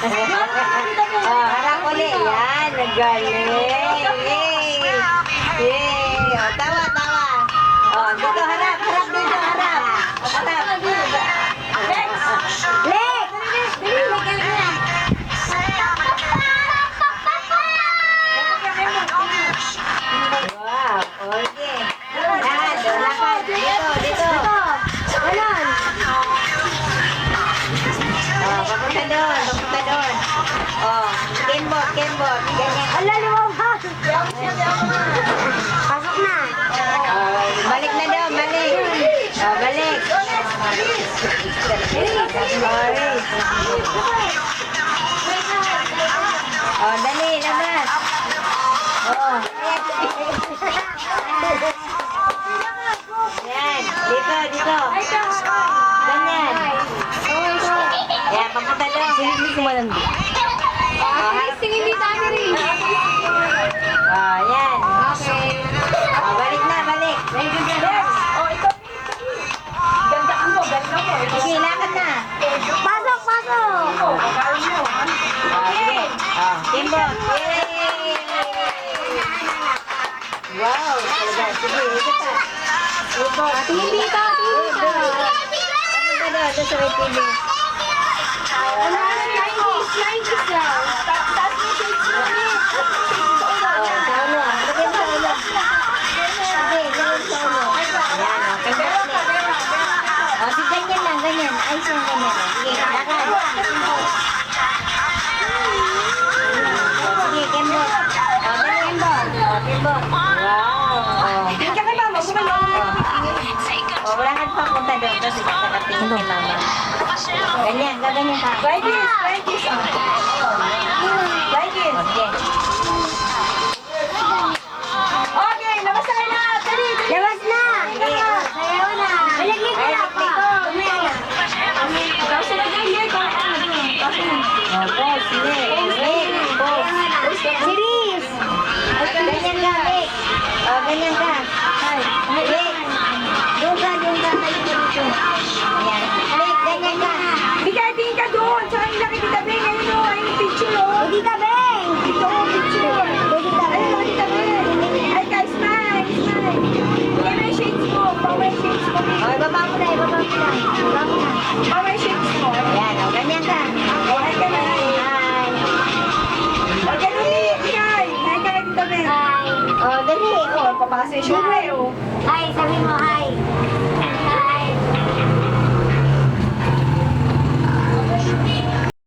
Oh, harap uli. Yan, nagaling. Yay! Yay! Oh, tawa, tawa. Oh, dito harap, harap dito, harap. Harap. Lek! Wow, okay. Yan, lakad. Dito, dito. Ganon. Oh, papunta doon, papunta doon. Oh, gamebot, gamebot. Ganyan. Ala, lumabas. Pasok na. Oh, balik na daw, balik. Oh, balik. Sorry. Oh, dali, labas. Oh. Yan, dito, dito. Ganyan. Yan, papunta doon. Hindi kumalan. Tingin ni Tani rin. Oh, yan. Okay. Oh, balik na, balik. Sige, lakad na. Pasok, pasok. Oh, sige. Oh, gamebot. Yay! Wow, talaga. Sige, ito pa. Tingin dito, tingin dito. Papunta doon, doon sa may TV. Ano, 90s daw. Taas mo shades mo. Oh, sa ulo. Lagyan sa ulo. Sige, lagyan sa ulo. Ayan, okay. Oh, si ganyan lang, ganyan. Ay, siya ganyan. Sige, lakad. Sige, gamebot. Oh, dali, gamebot. Oh, gamebot. Wow. Oh. Oh, wala ka pa punta doon kasi nakatingin kay mama. Ganyan, gaganyan ka. Like this, like this. Like this. Okay. Okay, labas na kayo lahat. Dali, dali. Labas na. Sige. Sayaw na. Malaglit na lang pa. Umaya na. Tapos na dyan, here. Tapos na. Oh, pause. Sige. Wait, pause. Siris. Ganyan ka, wait. Oh, ganyan ka. Wait. Doon ka, doon ka. Tayo ka dito. Ayan. Wait, ganyan ka. Bigay din ka doon. Tsaka yung laki kita, Beng. Ayun o, ayun yung picture o. Hindi ka, Beng. Ito o, picture. Hindi ka, Ayun o, Beng. kita, Beng. Ay, guys, smile, smile. Bigay mo yung shades mo. Power shades mo. Oh, ibaba mo na, ibaba mo na. Ibaba mo na. Power shades mo. Ayan, oh, ganyan ka. O, ay ka na. Hi. O, ganun din. Bigay. Ay ka na dito, Beng. Hi. Oh, dali. O, papasa yung syempre o. Hi, sabi mo hi.